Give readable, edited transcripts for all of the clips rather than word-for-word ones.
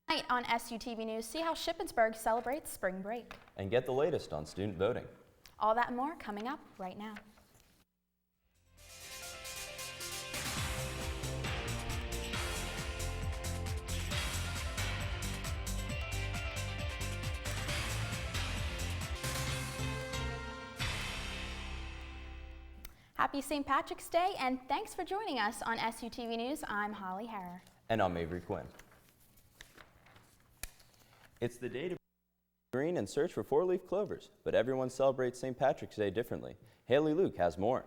Tonight on SUTV News, see how Shippensburg celebrates spring break. And get the latest on student voting. All that and more coming up right now. Happy St. Patrick's Day, and thanks for joining us on SUTV News. I'm Holly Harrer. And I'm Avery Quinn. It's the day to green and search for four-leaf clovers, but everyone celebrates St. Patrick's Day differently. Haley Luke has more.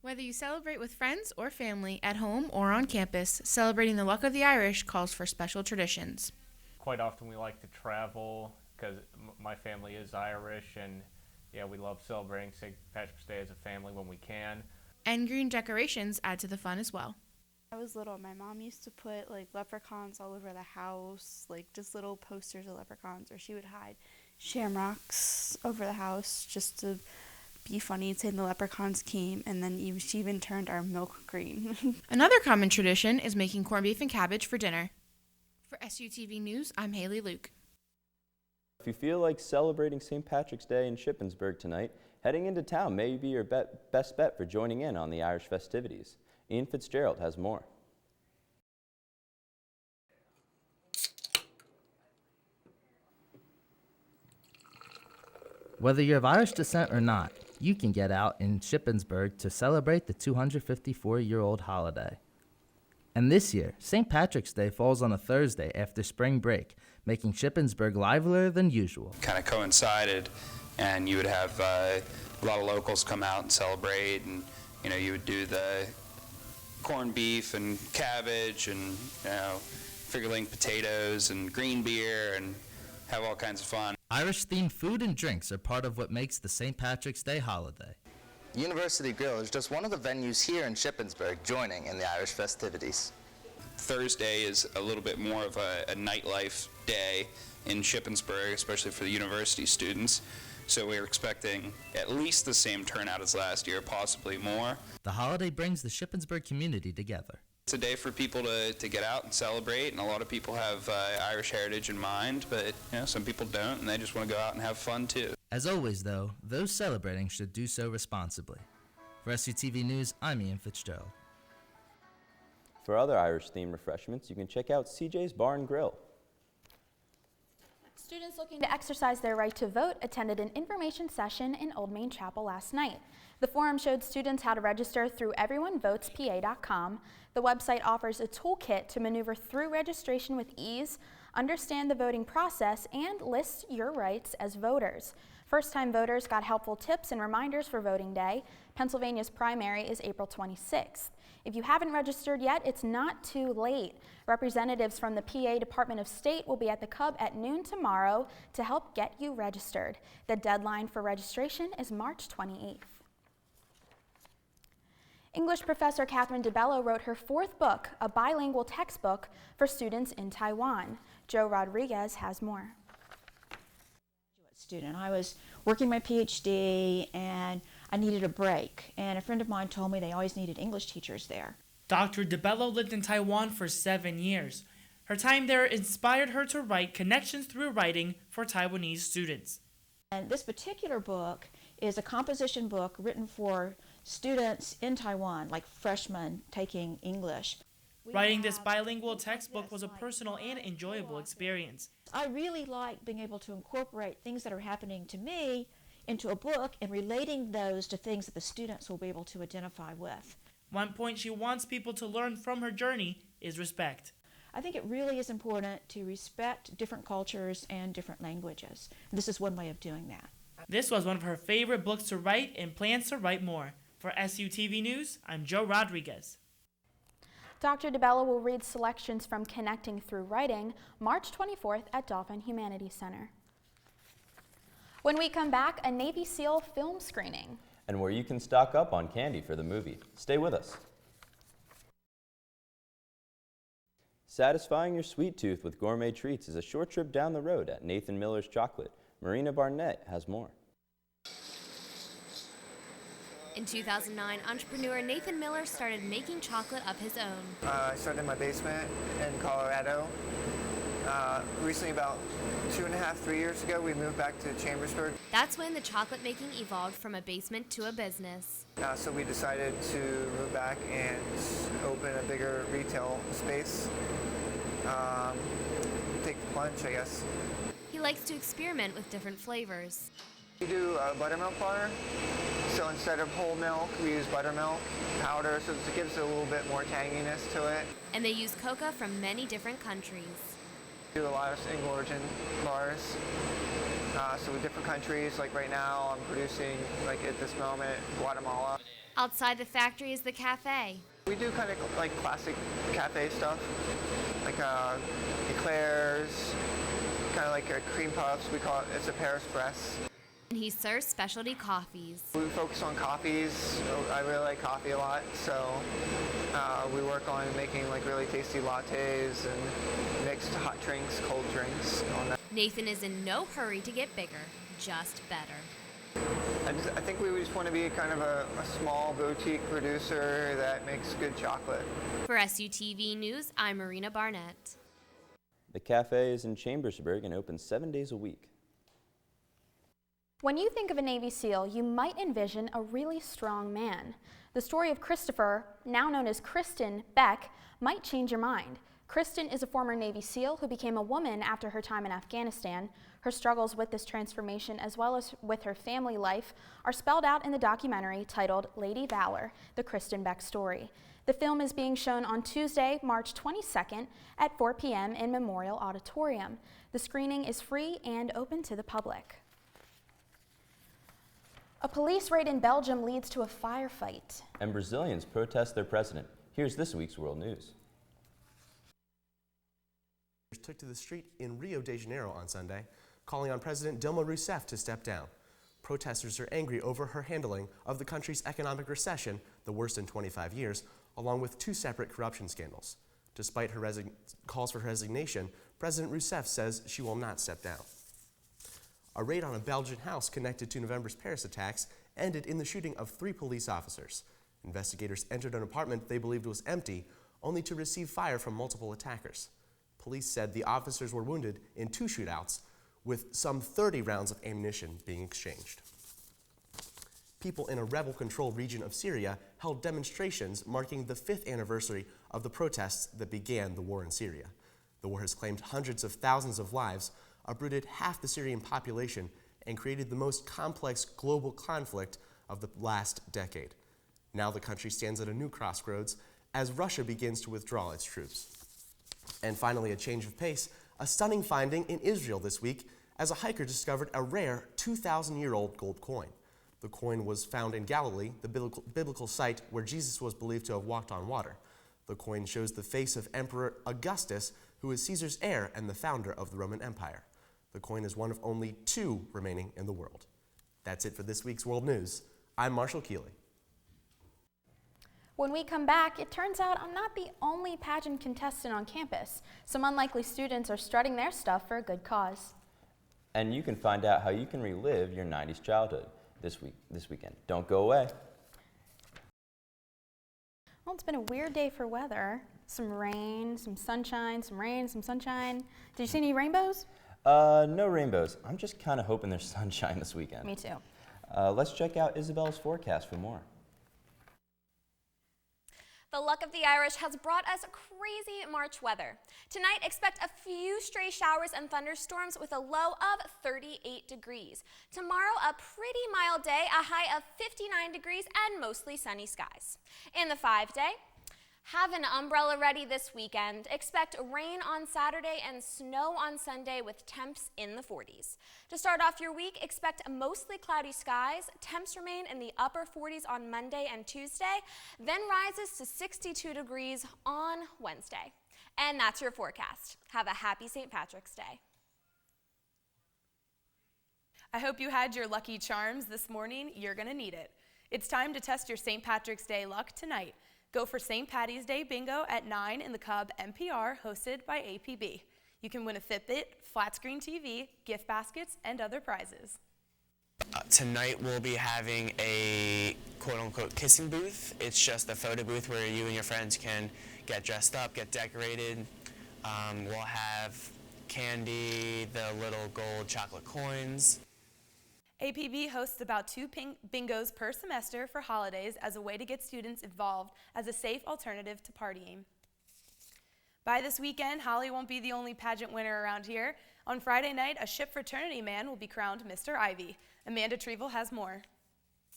Whether you celebrate with friends or family, at home or on campus, celebrating the luck of the Irish calls for special traditions. Quite often we like to travel because my family is Irish, and yeah, we love celebrating St. Patrick's Day as a family when we can. And green decorations add to the fun as well. I was little, my mom used to put like leprechauns all over the house, like just little posters of leprechauns, or she would hide shamrocks over the house just to be funny, saying the leprechauns came, and then she even turned our milk green. Another common tradition is making corned beef and cabbage for dinner. For SUTV News, I'm Haley Luke. If you feel like celebrating St. Patrick's Day in Shippensburg tonight, heading into town may be your best bet for joining in on the Irish festivities. Ian Fitzgerald has more. Whether you're of Irish descent or not, you can get out in Shippensburg to celebrate the 254-year-old holiday. And this year, St. Patrick's Day falls on a Thursday after spring break, making Shippensburg livelier than usual. Kind of coincided, and you would have a lot of locals come out and celebrate, and you would do the corned beef and cabbage and fingerling potatoes and green beer and have all kinds of fun. Irish-themed food and drinks are part of what makes the St. Patrick's Day holiday. University Grill is just one of the venues here in Shippensburg joining in the Irish festivities. Thursday is a little bit more of a nightlife day in Shippensburg, especially for the university students. So we're expecting at least the same turnout as last year, possibly more. The holiday brings the Shippensburg community together. It's a day for people to get out and celebrate, and a lot of people have Irish heritage in mind, but some people don't, and they just want to go out and have fun too. As always, though, those celebrating should do so responsibly. For SUTV News, I'm Ian Fitzgerald. For other Irish-themed refreshments, you can check out CJ's Bar and Grill. Students looking to exercise their right to vote attended an information session in Old Main Chapel last night. The forum showed students how to register through everyonevotespa.com. The website offers a toolkit to maneuver through registration with ease, understand the voting process, and list your rights as voters. First-time voters got helpful tips and reminders for voting day. Pennsylvania's primary is April 26th. If you haven't registered yet, it's not too late. Representatives from the PA Department of State will be at the Cub at noon tomorrow to help get you registered. The deadline for registration is March 28th. English professor Catherine DeBello wrote her fourth book, a bilingual textbook for students in Taiwan. Joe Rodriguez has more. Student. I was working my PhD and I needed a break, and a friend of mine told me they always needed English teachers there. Dr. DeBello lived in Taiwan for 7 years. Her time there inspired her to write Connections Through Writing for Taiwanese students. And this particular book is a composition book written for students in Taiwan, like freshmen taking English. Writing this bilingual textbook was a personal and enjoyable experience. I really like being able to incorporate things that are happening to me into a book and relating those to things that the students will be able to identify with. One point she wants people to learn from her journey is respect. I think it really is important to respect different cultures and different languages. This is one way of doing that. This was one of her favorite books to write and plans to write more. For SUTV News, I'm Joe Rodriguez. Dr. DeBello will read selections from Connecting Through Writing March 24th at Dolphin Humanities Center. When we come back, a Navy SEAL film screening. And where you can stock up on candy for the movie. Stay with us. Satisfying your sweet tooth with gourmet treats is a short trip down the road at Nathan Miller's Chocolate. Marina Barnett has more. In 2009, entrepreneur Nathan Miller started making chocolate of his own. I started in my basement in Colorado. Recently, about 2.5, 3 years ago, we moved back to Chambersburg. That's when the chocolate making evolved from a basement to a business. So we decided to move back and open a bigger retail space. Take the plunge, I guess. He likes to experiment with different flavors. We do buttermilk bar. So instead of whole milk, we use buttermilk powder, so it gives it a little bit more tanginess to it. And they use cocoa from many different countries. We do a lot of single origin bars. So with different countries, like right now, I'm producing, like at this moment, Guatemala. Outside the factory is the cafe. We do kind of like classic cafe stuff, like eclairs, kind of like cream puffs. We call it, it's a Paris press. And he serves specialty coffees. We focus on coffees. I really like coffee a lot, so we work on making like really tasty lattes and mixed hot drinks, cold drinks, on that. Nathan is in no hurry to get bigger, just better. I think we just want to be kind of a small boutique producer that makes good chocolate. For SUTV News, I'm Marina Barnett. The cafe is in Chambersburg and open 7 days a week. When you think of a Navy SEAL, you might envision a really strong man. The story of Christopher, now known as Kristen Beck, might change your mind. Kristen is a former Navy SEAL who became a woman after her time in Afghanistan. Her struggles with this transformation, as well as with her family life, are spelled out in the documentary titled Lady Valor, The Kristen Beck Story. The film is being shown on Tuesday, March 22nd at 4 p.m. in Memorial Auditorium. The screening is free and open to the public. A police raid in Belgium leads to a firefight. And Brazilians protest their president. Here's this week's World News. Took to the street in Rio de Janeiro on Sunday, calling on President Dilma Rousseff to step down. Protesters are angry over her handling of the country's economic recession, the worst in 25 years, along with 2 separate corruption scandals. Despite her calls for her resignation, President Rousseff says she will not step down. A raid on a Belgian house connected to November's Paris attacks ended in the shooting of 3 police officers. Investigators entered an apartment they believed was empty, only to receive fire from multiple attackers. Police said the officers were wounded in 2 shootouts, with some 30 rounds of ammunition being exchanged. People in a rebel-controlled region of Syria held demonstrations marking the 5th anniversary of the protests that began the war in Syria. The war has claimed hundreds of thousands of lives, uprooted half the Syrian population, and created the most complex global conflict of the last decade. Now the country stands at a new crossroads as Russia begins to withdraw its troops. And finally, a change of pace, a stunning finding in Israel this week as a hiker discovered a rare 2,000-year-old gold coin. The coin was found in Galilee, the biblical site where Jesus was believed to have walked on water. The coin shows the face of Emperor Augustus, who is Caesar's heir and the founder of the Roman Empire. The coin is one of only 2 remaining in the world. That's it for this week's World News. I'm Marshall Keeley. When we come back, it turns out I'm not the only pageant contestant on campus. Some unlikely students are strutting their stuff for a good cause. And you can find out how you can relive your 90s childhood this weekend. Don't go away. Well, it's been a weird day for weather. Some rain, some sunshine, some rain, some sunshine. Did you see any rainbows? No rainbows. I'm just kind of hoping there's sunshine this weekend. Me too. Let's check out Isabel's forecast for more. The luck of the Irish has brought us crazy March weather. Tonight, expect a few stray showers and thunderstorms with a low of 38 degrees. Tomorrow, a pretty mild day, a high of 59 degrees and mostly sunny skies. In the 5-day, have an umbrella ready this weekend. Expect rain on Saturday and snow on Sunday with temps in the 40s. To start off your week, expect mostly cloudy skies. Temps remain in the upper 40s on Monday and Tuesday, then rises to 62 degrees on Wednesday. And that's your forecast. Have a happy St. Patrick's Day. I hope you had your lucky charms this morning. You're going to need it. It's time to test your St. Patrick's Day luck tonight. Go for St. Patty's Day Bingo at 9 in the Cub NPR, hosted by APB. You can win a Fitbit, flat screen TV, gift baskets, and other prizes. Tonight we'll be having a quote-unquote kissing booth. It's just a photo booth where you and your friends can get dressed up, get decorated. We'll have candy, the little gold chocolate coins. APB hosts about 2 bingos per semester for holidays as a way to get students involved as a safe alternative to partying. By this weekend, Holly won't be the only pageant winner around here. On Friday night, a ship fraternity man will be crowned Mr. Ivy. Amanda Trevel has more.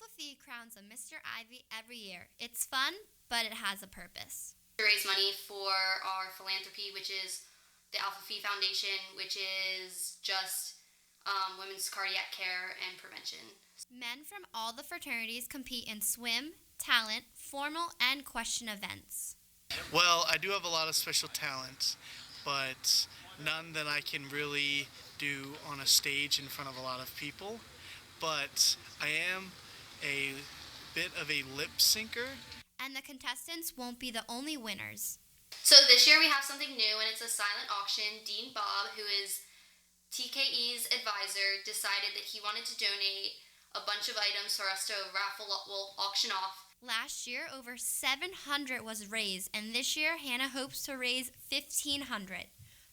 Alpha Phi crowns a Mr. Ivy every year. It's fun, but it has a purpose. To raise money for our philanthropy, which is the Alpha Phi Foundation, which is just women's cardiac care and prevention. Men from all the fraternities compete in swim, talent, formal, and question events. Well, I do have a lot of special talents, but none that I can really do on a stage in front of a lot of people. But I am a bit of a lip syncer. And the contestants won't be the only winners. So this year we have something new, and it's a silent auction. Dean Bob, who is TKE's advisor, decided that he wanted to donate a bunch of items for us to auction off. Last year, over $700 was raised, and this year, Hannah hopes to raise $1,500.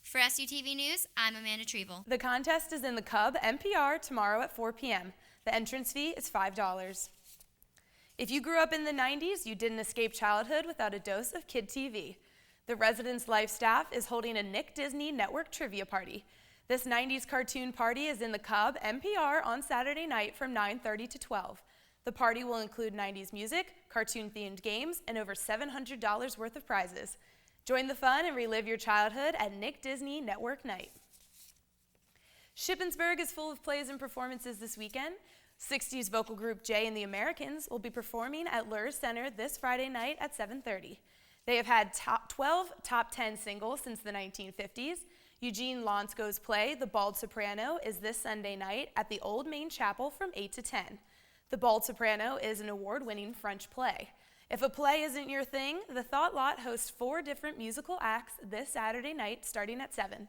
For SUTV News, I'm Amanda Trevel. The contest is in the Cub NPR tomorrow at 4 p.m. The entrance fee is $5. If you grew up in the 90s, you didn't escape childhood without a dose of Kid TV. The Residence Life staff is holding a Nick Disney Network trivia party. This 90s cartoon party is in the Cub NPR on Saturday night from 9:30 to 12. The party will include 90s music, cartoon-themed games, and over $700 worth of prizes. Join the fun and relive your childhood at Nick Disney Network Night. Shippensburg is full of plays and performances this weekend. 60s vocal group Jay and the Americans will be performing at Luhr Center this Friday night at 7:30. They have had 12 top 10 singles since the 1950s. Eugene Lonsko's play, The Bald Soprano, is this Sunday night at the Old Main Chapel from 8 to 10. The Bald Soprano is an award-winning French play. If a play isn't your thing, the Thought Lot hosts 4 different musical acts this Saturday night starting at 7.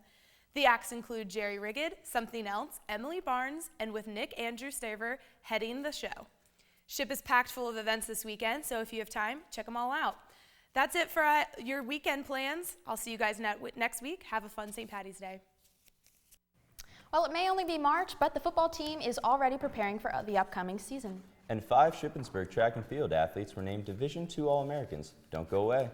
The acts include Jerry Rigged, Something Else, Emily Barnes, and with Nick Andrew Staver heading the show. Ship is packed full of events this weekend, so if you have time, check them all out. That's it for your weekend plans. I'll see you guys next week. Have a fun St. Patty's Day. Well, it may only be March, but the football team is already preparing for the upcoming season. And 5 Shippensburg track and field athletes were named Division II All-Americans. Don't go away.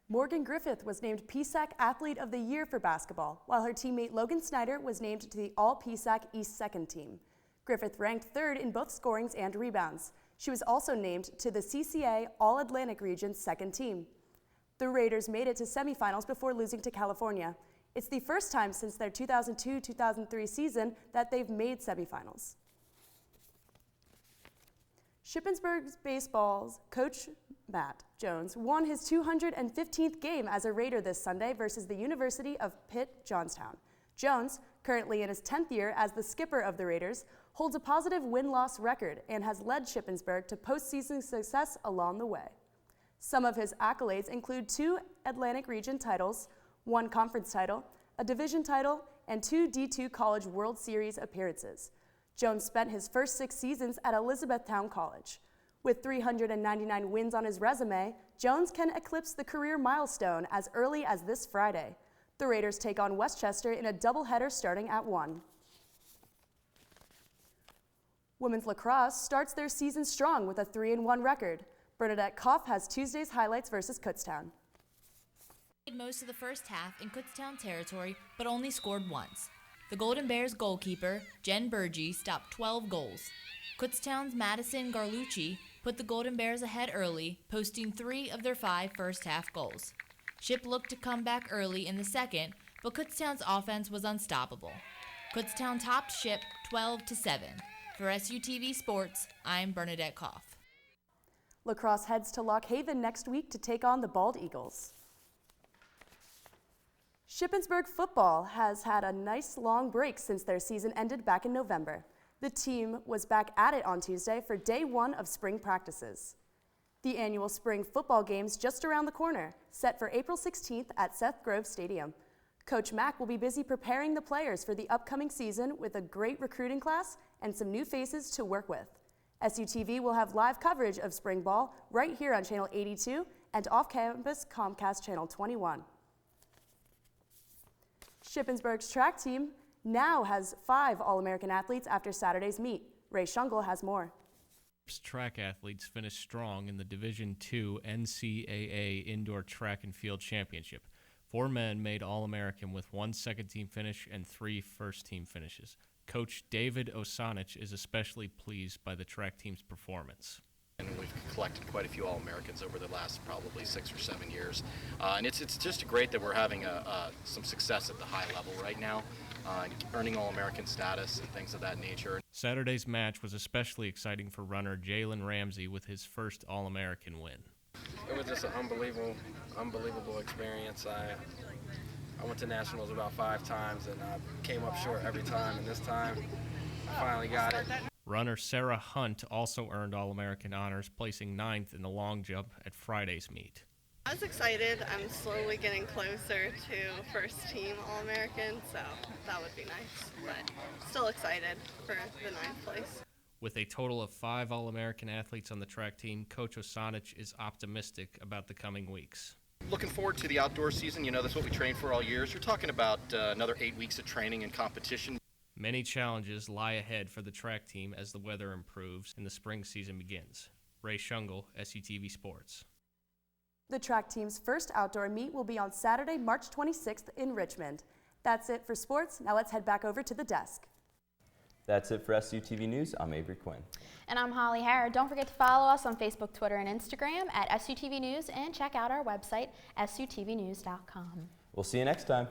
Morgan Griffith was named PSAC Athlete of the Year for basketball, while her teammate Logan Snyder was named to the All-PSAC East Second Team. Griffith ranked 3rd in both scorings and rebounds. She was also named to the CCA All-Atlantic Region's second team. The Raiders made it to semifinals before losing to California. It's the first time since their 2002-2003 season that they've made semifinals. Shippensburg baseball's coach Matt Jones won his 215th game as a Raider this Sunday versus the University of Pitt Johnstown. Jones, currently in his 10th year as the skipper of the Raiders, holds a positive win-loss record and has led Shippensburg to postseason success along the way. Some of his accolades include 2 Atlantic Region titles, 1 conference title, a division title, and 2 D2 College World Series appearances. Jones spent his first 6 seasons at Elizabethtown College. With 399 wins on his resume, Jones can eclipse the career milestone as early as this Friday. The Raiders take on Westchester in a doubleheader starting at 1. Women's lacrosse starts their season strong with a 3-1 record. Bernadette Koff has Tuesday's highlights versus Kutztown. Played most of the first half in Kutztown territory, but only scored once. The Golden Bears goalkeeper, Jen Burgee, stopped 12 goals. Kutztown's Madison Garlucci put the Golden Bears ahead early, posting 3 of their 5 first-half goals. Ship looked to come back early in the second, but Kutztown's offense was unstoppable. Kutztown topped Ship 12-7. For SUTV Sports, I'm Bernadette Koff. Lacrosse heads to Lock Haven next week to take on the Bald Eagles. Shippensburg football has had a nice long break since their season ended back in November. The team was back at it on Tuesday for day one of spring practices. The annual spring football game's just around the corner, set for April 16th at Seth Grove Stadium. Coach Mack will be busy preparing the players for the upcoming season with a great recruiting class and some new faces to work with. SUTV will have live coverage of spring ball right here on Channel 82 and off-campus Comcast Channel 21. Shippensburg's track team now has 5 All-American athletes after Saturday's meet. Ray Shungle has more. Track athletes finished strong in the Division II NCAA Indoor Track and Field Championship. 4 men made All-American with 1 second-team finish and 3 first-team finishes. Coach David Osanich is especially pleased by the track team's performance. And we've collected quite a few All-Americans over the last probably 6 or 7 years. And it's just great that we're having some success at the high level right now, earning All-American status and things of that nature. Saturday's match was especially exciting for runner Jalen Ramsey with his first All-American win. It was just an unbelievable experience. I went to nationals about 5 times and I came up short every time, and this time I finally got it. Runner Sarah Hunt also earned All-American honors, placing 9th in the long jump at Friday's meet. I was excited. I'm slowly getting closer to first team All-American, so that would be nice, but still excited for the 9th place. With a total of 5 All-American athletes on the track team, Coach Osanich is optimistic about the coming weeks. Looking forward to the outdoor season. You know, that's what we train for all years. You're talking about another 8 weeks of training and competition. Many challenges lie ahead for the track team as the weather improves and the spring season begins. Ray Shungle, SUTV Sports. The track team's first outdoor meet will be on Saturday, March 26th in Richmond. That's it for sports. Now let's head back over to the desk. That's it for SUTV News. I'm Avery Quinn. And I'm Holly Harrer. Don't forget to follow us on Facebook, Twitter, and Instagram at SUTV News, and check out our website, SUTVnews.com. We'll see you next time.